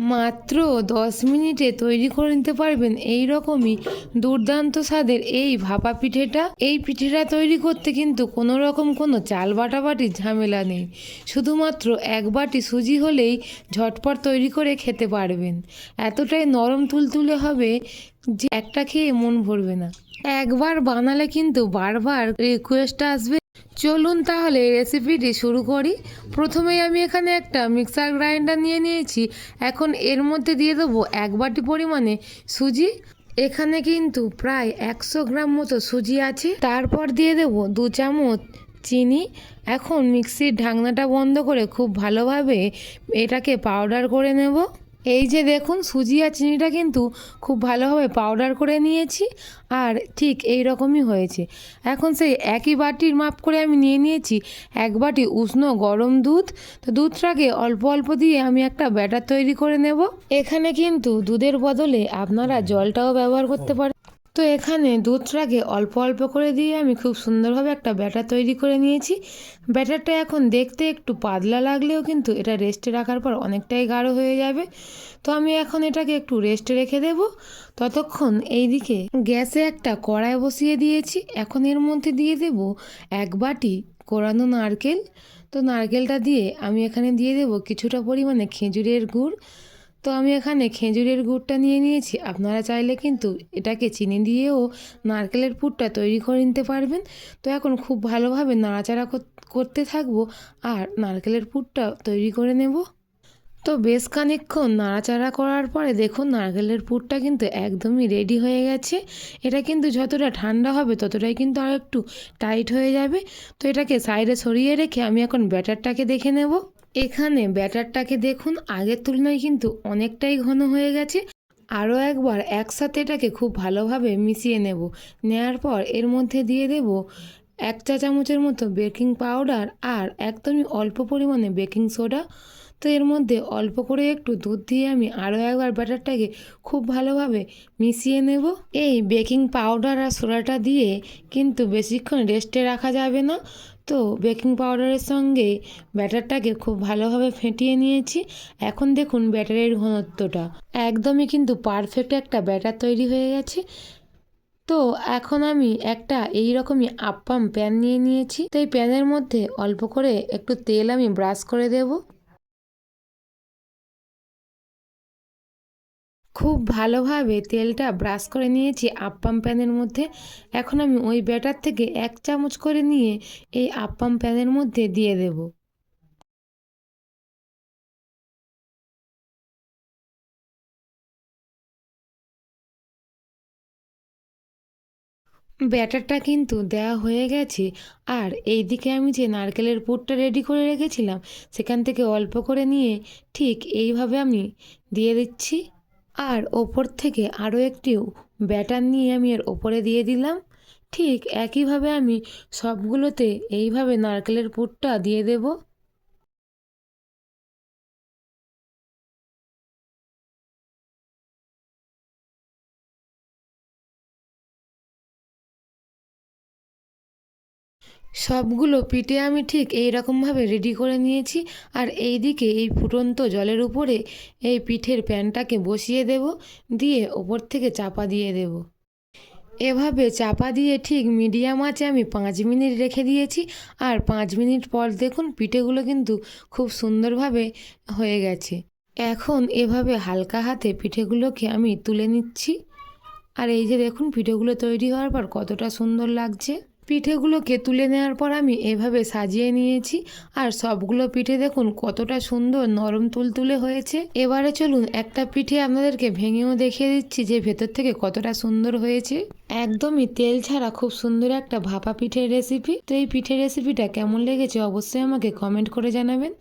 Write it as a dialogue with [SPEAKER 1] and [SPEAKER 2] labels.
[SPEAKER 1] মাত্র 10 মিনিটে তৈরি করে নিতে পারবেন এই রকমই দুর্দান্ত স্বাদের এই ভাপা পিঠেটা। এই পিঠেটা তৈরি করতে কিন্তু কোনো রকম কোনো চাল বাটাবাটির ঝামেলা নেই। শুধুমাত্র 1 বাটি সুজি হলেই ঝটপট তৈরি করে খেতে পারবেন। এতটাই নরম তুলতুলে হবে যে একটা খেয়ে মন ভরবে না। একবার বানালে কিন্তু বারবার রিকোয়েস্ট আসবে। চলুন তাহলে রেসিপিটি শুরু করি। প্রথমেই আমি এখানে একটা মিক্সার গ্রাইন্ডার নিয়ে নিয়েছি। এখন এর মধ্যে দিয়ে দেবো 1 বাটি পরিমাণে সুজি। এখানে কিন্তু প্রায় 100 গ্রাম মতো সুজি আছে। তারপর দিয়ে দেবো 2 চামচ চিনি। এখন মিক্সির ঢাকনাটা বন্ধ করে খুব ভালোভাবে এটাকে পাউডার করে নেব। এই যে দেখুন, সুজি আর চিনিটা কিন্তু খুব ভালোভাবে পাউডার করে নিয়েছি, আর ঠিক এই রকমই হয়েছে। এখন সেই একই বাটির মাপ করে আমি নিয়ে নিয়েছি 1 বাটি উষ্ণ গরম দুধ। তো দুধটাকে অল্প অল্প দিয়ে আমি একটা ব্যাটার তৈরি করে নেব। এখানে কিন্তু দুধের বদলে আপনারা জলটাও ব্যবহার করতে পারেন। তো এখানে দুধটাকে অল্প অল্প করে দিয়ে আমি খুব সুন্দরভাবে একটা ব্যাটার তৈরি করে নিয়েছি। ব্যাটারটা এখন দেখতে একটু পাতলা লাগলেও কিন্তু এটা রেস্টে রাখার পর অনেকটাই গাঢ় হয়ে যাবে। তো আমি এখন এটাকে একটু রেস্টে রেখে দেব। ততক্ষণ এইদিকে গ্যাসে একটা কড়াই বসিয়ে দিয়েছি। এখন এর মধ্যে দিয়ে দেব 1 বাটি কোরানো নারকেল। তো নারকেলটা দিয়ে আমি এখানে দিয়ে দেব কিছুটা পরিমাণে খেজুরের গুড়। তো আমি এখানে খেজুরের গুড়টা নিয়ে নিয়েছি। আপনারা চাইলে কিন্তু এটাকে চিনি দিয়েও নারকেলের পুরটা তৈরি করে নিতে পারবেন। তো এখন খুব ভালোভাবে নাড়াচাড়া করতে থাকবো আর নারকেলের পুরটা তৈরি করে নেব। তো বেশ খানিকক্ষণ নাড়াচাড়া করার পরে দেখুন নারকেলের পুরটা কিন্তু একদমই রেডি হয়ে গেছে। এটা কিন্তু যতটা ঠান্ডা হবে ততটাই কিন্তু আর একটু টাইট হয়ে যাবে। তো এটাকে সাইডে সরিয়ে রেখে আমি এখন ব্যাটারটাকে দেখে নেব। এখানে ব্যাটারটাকে দেখুন আগের তুলনায় কিন্তু অনেকটাই ঘন হয়ে গেছে। আরও একবার একসাথে এটাকে খুব ভালোভাবে মিশিয়ে নেব। নেওয়ার পর এর মধ্যে দিয়ে দেব 1 চা চামচের মতো বেকিং পাউডার আর একদমই অল্প পরিমাণে বেকিং সোডা। তো এর মধ্যে অল্প করে একটু দুধ দিয়ে আমি আরও একবার ব্যাটারটাকে খুব ভালোভাবে মিশিয়ে নেব। এই বেকিং পাউডার আর সোডাটা দিয়ে কিন্তু বেশিক্ষণ রেস্টে রাখা যাবে না। তো বেকিং পাউডারের সঙ্গে ব্যাটারটাকে খুব ভালোভাবে ফেটিয়ে নিয়েছি। এখন দেখুন ব্যাটারের ঘনত্বটা একদমই কিন্তু পারফেক্ট একটা ব্যাটার তৈরি হয়ে গেছে। তো এখন আমি একটা এই রকমই আপ্পাম প্যান নিয়ে নিয়েছি। তো এই প্যানের মধ্যে অল্প করে একটু তেল আমি ব্রাশ করে দেব। খুব ভালোভাবে তেলটা ব্রাশ করে নিয়েছি আপ্পাম প্যানের মধ্যে। এখন আমি ওই ব্যাটার থেকে 1 চামচ করে নিয়ে এই আপ্পাম প্যানের মধ্যে দিয়ে দেব। ব্যাটারটা কিন্তু দেওয়া হয়ে গেছে। আর এইদিকে আমি যে নারকেলের পুরটা রেডি করে রেখেছিলাম সেখান থেকে অল্প করে নিয়ে ঠিক এইভাবে আমি দিয়ে দিচ্ছি। আর ওপর থেকে আরও একটি ব্যাটার নিয়ে আমি এর ওপরে দিয়ে দিলাম। ঠিক একইভাবে আমি সবগুলোতে এইভাবে নারকেলের পুরটা দিয়ে দেব। সবগুলো পিঠে আমি ঠিক এই রকমভাবে রেডি করে নিয়েছি। আর এই দিকে এই ফুটন্ত জলের উপরে এই পিঠের প্যানটাকে বসিয়ে দেব, দিয়ে ওপর থেকে চাপা দিয়ে দেব। এভাবে চাপা দিয়ে ঠিক মিডিয়াম আঁচে আমি 5 মিনিট রেখে দিয়েছি। আর 5 মিনিট পর দেখুন পিঠেগুলো কিন্তু খুব সুন্দরভাবে হয়ে গেছে। এখন এভাবে হালকা হাতে পিঠেগুলোকে আমি তুলে নিচ্ছি। আর এই যে দেখুন পিঠেগুলো তৈরি হওয়ার পর কতটা সুন্দর লাগছে। পিঠেগুলোকে তুলে নেওয়ার পর আমি এভাবে সাজিয়ে নিয়েছি। আর সবগুলো পিঠে দেখুন কতটা সুন্দর নরম তুলতুলে হয়েছে। এবারে চলুন একটা পিঠে আপনাদেরকে ভেঙেও দেখিয়ে দিচ্ছি যে ভেতর থেকে কতটা সুন্দর হয়েছে। একদমই তেল ছাড়া খুব সুন্দর একটা ভাপা পিঠের রেসিপি। তো এই পিঠের রেসিপিটা কেমন লেগেছে অবশ্যই আমাকে কমেন্ট করে জানাবেন।